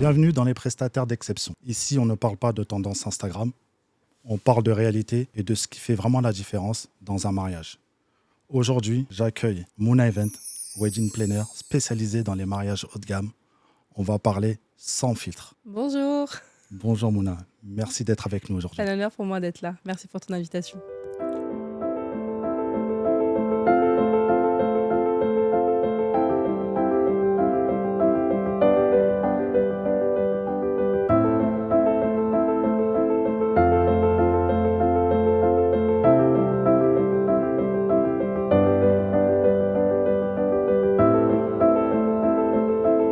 Bienvenue dans les prestataires d'exception. Ici, on ne parle pas de tendance Instagram, on parle de réalité et de ce qui fait vraiment la différence dans un mariage. Aujourd'hui, j'accueille Mouna Event, wedding planner spécialisé dans les mariages haut de gamme. On va parler sans filtre. Bonjour. Bonjour Mouna, merci d'être avec nous aujourd'hui. C'est un honneur pour moi d'être là. Merci pour ton invitation.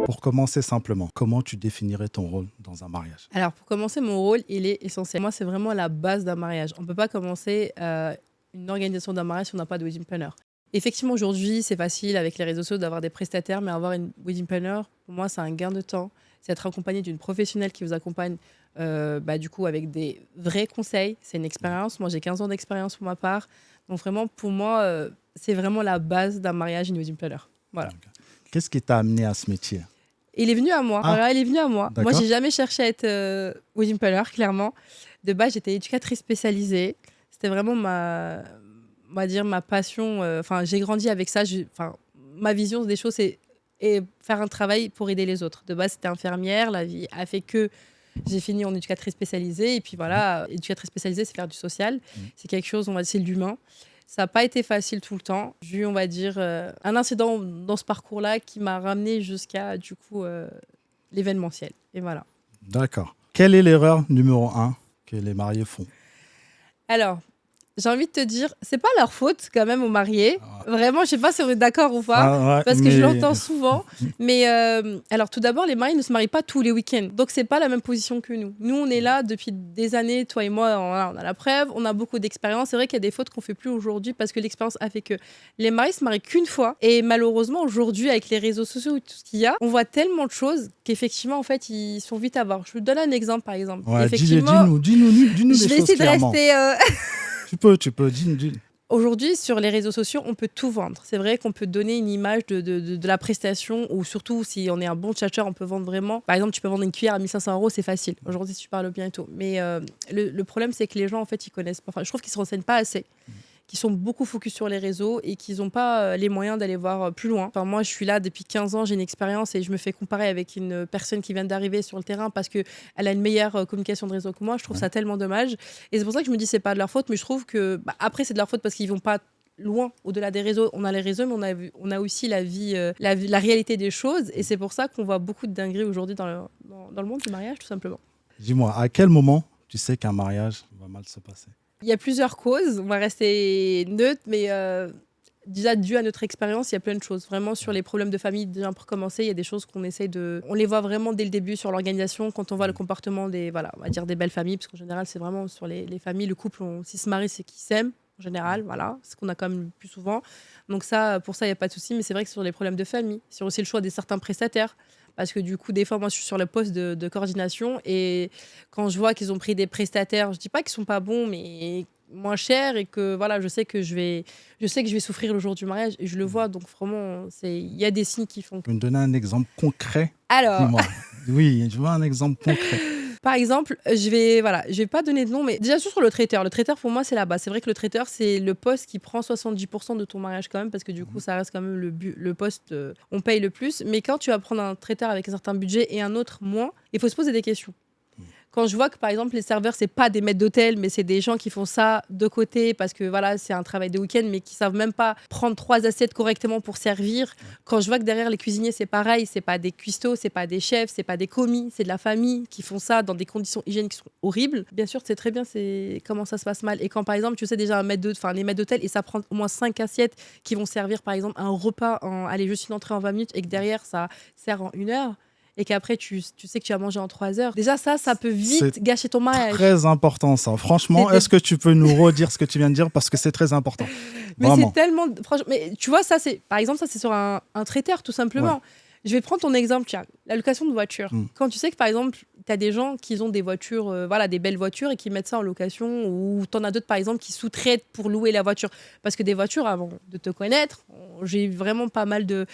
Pour commencer simplement, comment tu définirais ton rôle dans un mariage? Alors, pour commencer, mon rôle, il est essentiel. Moi, c'est vraiment la base d'un mariage. On ne peut pas commencer une organisation d'un mariage si on n'a pas de wedding planner. Effectivement, aujourd'hui, c'est facile avec les réseaux sociaux d'avoir des prestataires, mais avoir une wedding planner, pour moi, c'est un gain de temps. C'est être accompagné d'une professionnelle qui vous accompagne du coup, avec des vrais conseils. C'est une expérience. Moi, j'ai 15 ans d'expérience pour ma part. Donc, vraiment, pour moi, c'est vraiment la base d'un mariage, une wedding planner. Voilà. Qu'est-ce qui t'a amené à ce métier? Il est venu à moi. Ah. Voilà, il est venu à moi. D'accord. Moi, j'ai jamais cherché à être wedding planner, clairement. De base, j'étais éducatrice spécialisée. C'était vraiment ma passion. Enfin, j'ai grandi avec ça. Ma vision des choses, c'est faire un travail pour aider les autres. De base, c'était infirmière. La vie a fait que j'ai fini en éducatrice spécialisée. Et puis voilà, éducatrice spécialisée, c'est faire du social. C'est quelque chose, on va dire, c'est de l'humain. Ça n'a pas été facile tout le temps. J'ai eu, on va dire, un incident dans ce parcours-là qui m'a ramené jusqu'à, du coup, l'événementiel. Et voilà. D'accord. Quelle est l'erreur numéro 1 que les mariés font? Alors, j'ai envie de te dire, c'est pas leur faute quand même aux mariés. Ah. Vraiment, je sais pas si on est d'accord ou pas, Ah, ouais, parce que mais- je l'entends souvent. Mais alors, tout d'abord, les mariés ne se marient pas tous les week-ends. Donc, c'est pas la même position que nous. Nous, on est là depuis des années, toi et moi, on a la preuve, on a beaucoup d'expérience. C'est vrai qu'il y a des fautes qu'on fait plus aujourd'hui parce que l'expérience a fait que les mariés se marient qu'une fois. Et malheureusement, aujourd'hui, avec les réseaux sociaux et tout ce qu'il y a, on voit tellement de choses qu'effectivement, en fait, ils sont vite à voir. Je vous donne un exemple, par exemple. Ouais, Effectivement, dis-nous les je vais choses essayer de clairement. rester... Tu peux, dis. Aujourd'hui, sur les réseaux sociaux, on peut tout vendre. C'est vrai qu'on peut donner une image de la prestation, ou surtout, si on est un bon tchatcheur, on peut vendre vraiment. Par exemple, tu peux vendre une cuillère à 1500 €, c'est facile. Aujourd'hui, si tu parles bien et tout. Mais le problème, c'est que les gens, en fait, ils connaissent pas. Enfin, je trouve qu'ils ne se renseignent pas assez. Qui sont beaucoup focus sur les réseaux et qu'ils n'ont pas les moyens d'aller voir plus loin. Enfin, moi, je suis là depuis 15 ans, j'ai une expérience et je me fais comparer avec une personne qui vient d'arriver sur le terrain parce qu'elle a une meilleure communication de réseau que moi. Je trouve ça tellement dommage. Et c'est pour ça que je me dis, c'est pas de leur faute, mais je trouve que, après, c'est de leur faute parce qu'ils vont pas loin au-delà des réseaux. On a les réseaux, mais on a aussi la vie, la réalité des choses. Et c'est pour ça qu'on voit beaucoup de dingueries aujourd'hui dans le monde du mariage, tout simplement. Dis-moi, à quel moment tu sais qu'un mariage va mal se passer? Il y a plusieurs causes, on va rester neutre, mais déjà dû à notre expérience, il y a plein de choses. Vraiment sur les problèmes de famille, déjà pour commencer, il y a des choses qu'on essaye de... On les voit vraiment dès le début sur l'organisation, quand on voit le comportement des, voilà, on va dire des belles familles, parce qu'en général, c'est vraiment sur les familles, le couple, s'ils se marient, c'est qu'ils s'aiment, en général, voilà, c'est ce qu'on a quand même le plus souvent. Donc ça, pour ça, il n'y a pas de souci, mais c'est vrai que sur les problèmes de famille, sur aussi le choix des certains prestataires, parce que du coup, des fois, moi, je suis sur le poste de coordination et quand je vois qu'ils ont pris des prestataires, je dis pas qu'ils sont pas bons, mais moins chers et que voilà, je sais que je vais souffrir le jour du mariage et je le vois. Donc vraiment, il y a des signes qui font. Tu peux me donner un exemple concret? Alors, Dis-moi. Oui, je veux un exemple concret. par exemple, je vais pas donner de nom, mais déjà sur le traiteur. Le traiteur, pour moi, c'est la base. C'est vrai que le traiteur, c'est le poste qui prend 70% de ton mariage quand même, parce que du coup, ça reste quand même le poste, on paye le plus. Mais quand tu vas prendre un traiteur avec un certain budget et un autre moins, il faut se poser des questions. Quand je vois que, par exemple, les serveurs, c'est pas des maîtres d'hôtel, mais c'est des gens qui font ça de côté parce que voilà, c'est un travail de week-end, mais qui savent même pas prendre 3 assiettes correctement pour servir. Quand je vois que derrière les cuisiniers, c'est pareil, c'est pas des cuistots, c'est pas des chefs, c'est pas des commis, c'est de la famille qui font ça dans des conditions hygiéniques qui sont horribles. Bien sûr, c'est très bien, c'est comment ça se passe mal. Et quand, par exemple, tu sais déjà les maîtres d'hôtel, et ça prend au moins 5 assiettes qui vont servir, par exemple, un repas juste une entrée en 20 minutes et que derrière, ça sert en 1 heure. Et qu'après, tu sais que tu as mangé en 3 heures. Déjà, ça peut vite gâcher ton mariage. Très important, ça. Franchement, est-ce que tu peux nous redire ce que tu viens de dire? Parce que c'est très important. Mais vraiment. c'est tellement... Franchement, mais tu vois, par exemple, ça, c'est sur un traiteur, tout simplement. Ouais. Je vais prendre ton exemple, tiens, la location de voiture. Quand tu sais que, par exemple, tu as des gens qui ont des voitures, voilà, des belles voitures et qui mettent ça en location, ou tu en as d'autres, par exemple, qui sous-traitent pour louer la voiture. Parce que des voitures, avant de te connaître, j'ai eu vraiment pas mal de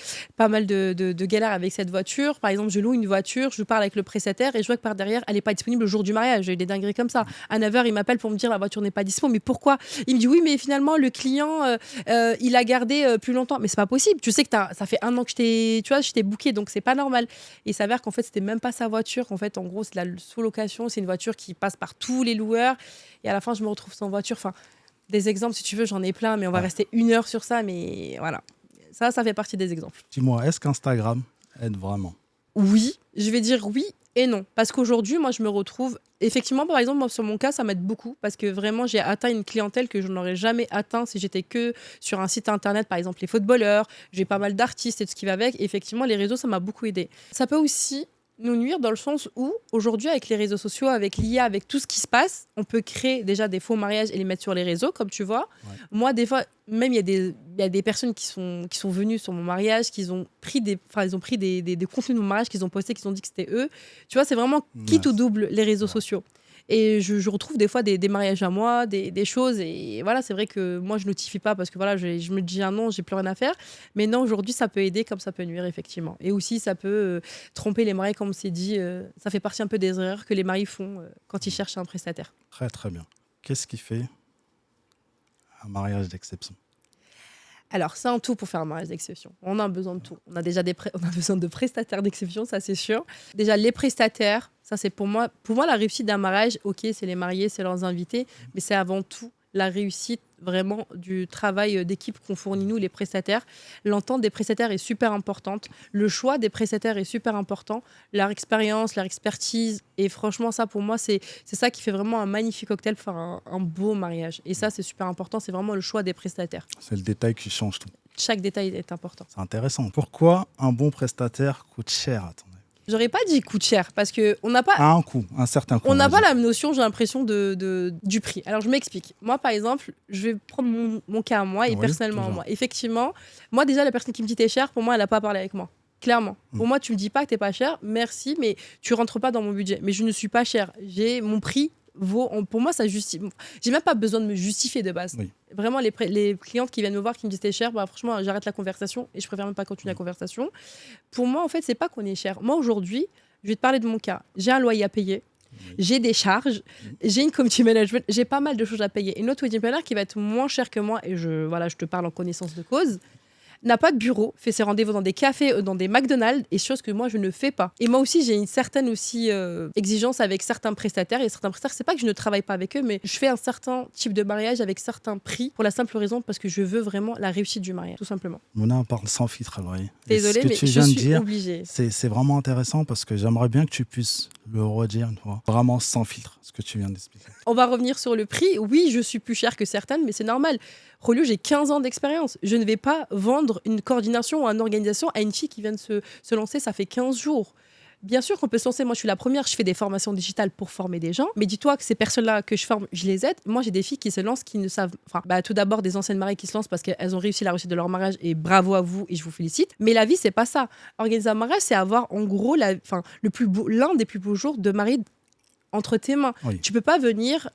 galères avec cette voiture. Par exemple, je loue une voiture, je parle avec le prestataire et je vois que par derrière, elle n'est pas disponible le jour du mariage. J'ai eu des dingueries comme ça. À 9h, il m'appelle pour me dire la voiture n'est pas disponible. Mais pourquoi? Il me dit oui, mais finalement, le client, il a gardé plus longtemps. Mais c'est pas possible. Tu sais que ça fait 1 an que je t'ai booké, donc c'est pas normal. Et il s'avère qu'en fait, c'était même pas sa voiture. En fait, en gros, c'est de la sous-location. C'est une voiture qui passe par tous les loueurs. Et à la fin, je me retrouve sans voiture. Enfin, des exemples, si tu veux, j'en ai plein, mais on va rester 1 heure sur ça. Mais voilà, ça fait partie des exemples. Dis-moi, est-ce qu'Instagram aide vraiment? Oui, je vais dire oui et non. Parce qu'aujourd'hui, moi, je me retrouve... Effectivement, par exemple, moi, sur mon cas, ça m'aide beaucoup parce que vraiment, j'ai atteint une clientèle que je n'aurais jamais atteint si j'étais que sur un site internet, par exemple les footballeurs. J'ai pas mal d'artistes et tout ce qui va avec. Et effectivement, les réseaux, ça m'a beaucoup aidé. Ça peut aussi nous nuire dans le sens où, aujourd'hui, avec les réseaux sociaux, avec l'IA, avec tout ce qui se passe, on peut créer déjà des faux mariages et les mettre sur les réseaux, comme tu vois. Ouais. Moi, des fois, même il y a des personnes qui sont venues sur mon mariage, ils ont pris des contenus de mon mariage qu'ils ont postés, qu'ils ont dit que c'était eux. Tu vois, c'est vraiment quitte ou double les réseaux sociaux. Et je retrouve des fois des mariages à moi, des choses. Et voilà, c'est vrai que moi, je notifie pas parce que voilà, je me dis non, j'ai plus rien à faire. Mais non, aujourd'hui, ça peut aider comme ça peut nuire, effectivement. Et aussi, ça peut tromper les mariés, comme on s'est dit. Ça fait partie un peu des erreurs que les maris font quand ils cherchent un prestataire. Très, très bien. Qu'est-ce qui fait un mariage d'exception? Alors, c'est un tout pour faire un mariage d'exception. On a besoin de tout. On a déjà on a besoin de prestataires d'exception, ça c'est sûr. Déjà, les prestataires, ça c'est pour moi la réussite d'un mariage, ok, c'est les mariés, c'est leurs invités, mais c'est avant tout la réussite vraiment du travail d'équipe qu'on fournit nous, les prestataires. L'entente des prestataires est super importante. Le choix des prestataires est super important. Leur expérience, leur expertise. Et franchement, ça, pour moi, c'est ça qui fait vraiment un magnifique cocktail pour faire un beau mariage. Et ça, c'est super important. C'est vraiment le choix des prestataires. C'est le détail qui change tout. Chaque détail est important. C'est intéressant. Pourquoi un bon prestataire coûte cher à ton avis? J'aurais pas dit coûte cher parce que on n'a pas un certain coût. On n'a pas la notion, j'ai l'impression du prix. Alors je m'explique. Moi par exemple, je vais prendre mon cas à moi et personnellement à moi. Effectivement, moi déjà la personne qui me dit t'es cher, pour moi elle n'a pas parlé avec moi. Clairement. Pour moi tu me dis pas que t'es pas cher, merci, mais tu rentres pas dans mon budget. Mais je ne suis pas cher. J'ai mon prix. Pour moi, ça justifie. J'ai même pas besoin de me justifier de base. Oui. Vraiment, les clientes qui viennent me voir, qui me disent t'es cher, bah, franchement, j'arrête la conversation et je préfère même pas continuer la conversation. Pour moi, en fait, c'est pas qu'on est cher. Moi, aujourd'hui, je vais te parler de mon cas. J'ai un loyer à payer, j'ai des charges, j'ai une community management, j'ai pas mal de choses à payer. Et notre wedding planner qui va être moins cher que moi, et je te parle en connaissance de cause, n'a pas de bureau, fait ses rendez-vous dans des cafés, dans des McDonald's, et chose que moi je ne fais pas. Et moi aussi j'ai une certaine exigence avec certains prestataires, et certains prestataires, c'est pas que je ne travaille pas avec eux, mais je fais un certain type de mariage avec certains prix pour la simple raison parce que je veux vraiment la réussite du mariage, tout simplement. Mona, on parle sans filtre, alors. Désolée, mais je suis obligée. C'est vraiment intéressant parce que j'aimerais bien que tu puisses le redire une fois, vraiment sans filtre, ce que tu viens d'expliquer. On va revenir sur le prix. Oui, je suis plus chère que certaines, mais c'est normal. Rolio, j'ai 15 ans d'expérience. Je ne vais pas vendre une coordination ou une organisation à une fille qui vient de se lancer, ça fait 15 jours. Bien sûr qu'on peut se lancer. Moi, je suis la première. Je fais des formations digitales pour former des gens. Mais dis-toi que ces personnes-là que je forme, je les aide. Moi, j'ai des filles qui se lancent, qui ne savent... tout d'abord, des anciennes mariées qui se lancent parce qu'elles ont réussi la réussite de leur mariage. Et bravo à vous et je vous félicite. Mais la vie, c'est pas ça. Organiser un mariage, c'est avoir en gros l'un des plus beaux jours de mariée entre tes mains. Oui. Tu peux pas venir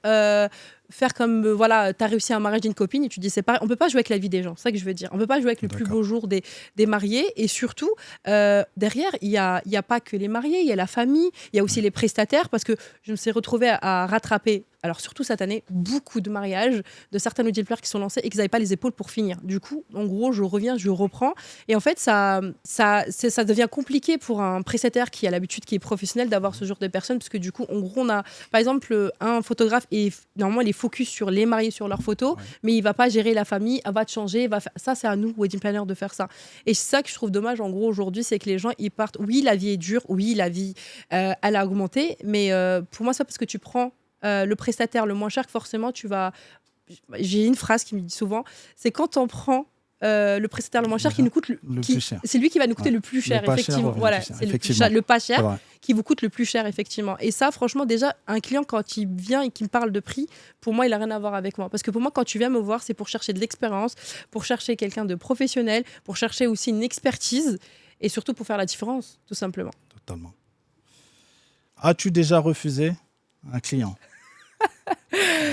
faire comme t'as réussi un mariage d'une copine et tu dis c'est pareil. On peut pas jouer avec la vie des gens, c'est ça que je veux dire. On peut pas jouer avec le plus beau jour des mariés. Et surtout derrière il y a pas que les mariés, il y a la famille, il y a aussi les prestataires, parce que je me suis retrouvée à rattraper, alors surtout cette année, beaucoup de mariages de certains wedding planners qui sont lancés et qui n'avaient pas les épaules pour finir. Du coup, en gros, je reprends. Et en fait, ça devient compliqué pour un prestataire qui a l'habitude, qui est professionnel, d'avoir ce genre de personnes, parce que du coup, en gros, on a, par exemple, un photographe et normalement, il est focus sur les mariés, sur leurs photos, mais il va pas gérer la famille, elle va te changer, ça, c'est à nous, wedding planner, de faire ça. Et c'est ça que je trouve dommage, en gros, aujourd'hui, c'est que les gens, ils partent, oui, la vie est dure, oui, la vie, elle a augmenté, mais pour moi, c'est parce que tu prends le prestataire le moins cher que forcément tu vas... J'ai une phrase qui me dit souvent, c'est quand on prend le prestataire le moins cher qui nous coûte le plus cher. C'est lui qui va nous coûter le plus cher, effectivement. Voilà, c'est le pas cher qui vous coûte le plus cher, effectivement. Et ça, franchement, déjà, un client, quand il vient et qu'il me parle de prix, pour moi, il n'a rien à voir avec moi. Parce que pour moi, quand tu viens me voir, c'est pour chercher de l'expérience, pour chercher quelqu'un de professionnel, pour chercher aussi une expertise et surtout pour faire la différence, tout simplement. Totalement. As-tu déjà refusé un client?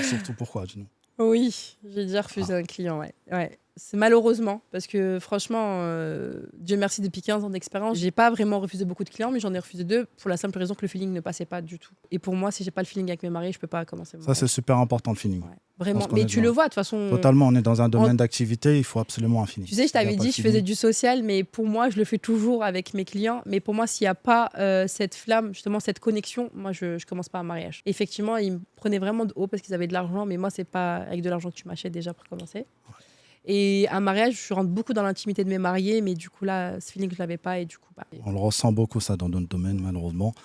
Surtout pourquoi, dis-nous. Oui, j'ai déjà refusé un client, ouais. Ouais. C'est malheureusement, parce que franchement, Dieu merci, depuis 15 ans d'expérience, j'ai pas vraiment refusé beaucoup de clients, mais j'en ai refusé 2 pour la simple raison que le feeling ne passait pas du tout. Et pour moi, si j'ai pas le feeling avec mes mariés, je peux pas commencer mon Ça, c'est mariage. super important, le feeling. Ouais. Je Vraiment. pense qu'on Mais est tu le vois, de toute façon. Totalement, on est dans un en- domaine d'activité, il faut absolument un feeling. Tu sais, je S'il y a t'avais pas dit, de je faisais feeling, du social, mais pour moi, je le fais toujours avec mes clients. Mais pour moi, s'il n'y a pas cette flamme, justement, cette connexion, moi, je commence pas un mariage. Effectivement, ils me prenaient vraiment de haut parce qu'ils avaient de l'argent, mais moi, c'est pas avec de l'argent que tu m'achètes déjà pour commencer. Et un mariage, je rentre beaucoup dans l'intimité de mes mariés, mais du coup, là, ce feeling, je l'avais pas. Et du coup, on le ressent beaucoup, ça, dans notre domaine, malheureusement.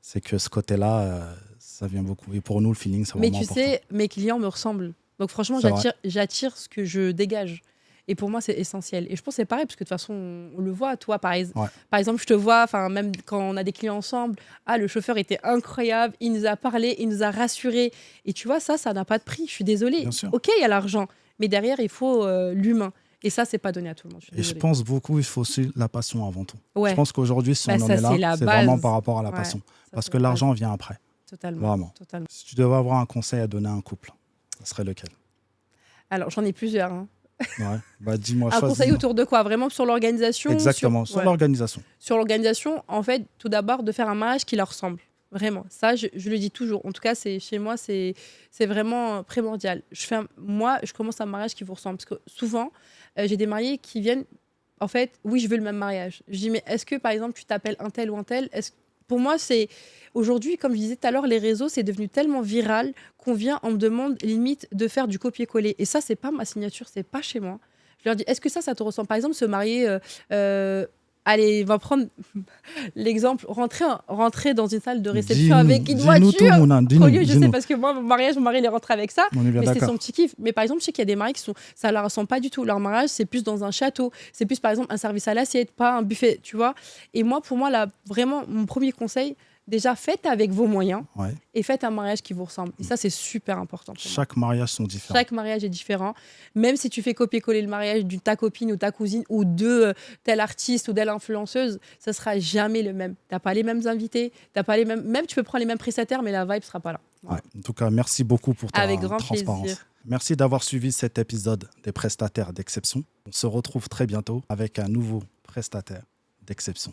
C'est que ce côté-là, ça vient beaucoup. Et pour nous, le feeling, c'est mais vraiment tu important. sais, mes clients me ressemblent. Donc, franchement, C'est vrai. j'attire ce que je dégage. Et pour moi, c'est essentiel. Et je pense que c'est pareil, parce que de toute façon, on le voit. Toi, par exemple, je te vois, même quand on a des clients ensemble, le chauffeur était incroyable, il nous a parlé, il nous a rassurés. Et tu vois, ça n'a pas de prix. Je suis désolée. Bien sûr. Ok, il y a l'argent, mais derrière, il faut l'humain. Et ça, c'est pas donné à tout le monde. Et je pense beaucoup, il faut aussi la passion avant tout. Ouais. Je pense qu'aujourd'hui, si Bah, on en ça, est là, c'est la c'est base. vraiment par rapport à la Ouais, passion. ça, Parce c'est que la l'argent base. vient après. Totalement. Vraiment. Totalement. Si tu devais avoir un conseil à donner à un couple, ce serait lequel? Alors, j'en ai plusieurs. Hein. Ouais. Bah, dis-moi, Un conseil choisis-moi. autour de quoi? Vraiment sur l'organisation? Exactement, sur Ouais. l'organisation. Sur l'organisation, en fait, tout d'abord, de faire un mariage qui leur ressemble. Vraiment. Ça, je le dis toujours. En tout cas, chez moi, c'est vraiment primordial. Moi, je commence un mariage qui vous ressemble. Parce que souvent, j'ai des mariés qui viennent, en fait, oui, je veux le même mariage. Je dis, mais est-ce que, par exemple, tu t'appelles un tel ou un tel? Pour moi, c'est... Aujourd'hui, comme je disais tout à l'heure, les réseaux, c'est devenu tellement viral qu'on on me demande limite de faire du copier-coller. Et ça, c'est pas ma signature, c'est pas chez moi. Je leur dis, est-ce que ça te ressemble? Par exemple, se marier... allez, on va prendre l'exemple, rentrer dans une salle de réception avec une dis-nous tout, voiture. Mouna, Au dis-nous. lieu, je sais, dis-nous. parce que moi, mon mari, il est rentré avec ça. On est bien Mais c'est d'accord. son petit kiff. Mais par exemple, je sais qu'il y a des mariés ça leur ressemble pas du tout. Leur mariage, c'est plus dans un château. C'est plus, par exemple, un service à l'assiette, pas un buffet, tu vois. Et moi, pour moi, là, vraiment, mon premier conseil, déjà, faites avec vos moyens Ouais. et faites un mariage qui vous ressemble. Et ça, c'est super important pour moi. Chaque mariage sont différents. Chaque mariage est différent. Même si tu fais copier-coller le mariage de ta copine ou ta cousine ou de tel artiste ou telle influenceuse, ça sera jamais le même. T'as pas les mêmes invités, t'as pas les mêmes. Même tu peux prendre les mêmes prestataires, mais la vibe sera pas là. Ouais. En tout cas, merci beaucoup pour ta Avec grand transparence. plaisir. Merci d'avoir suivi cet épisode des prestataires d'exception. On se retrouve très bientôt avec un nouveau prestataire d'exception.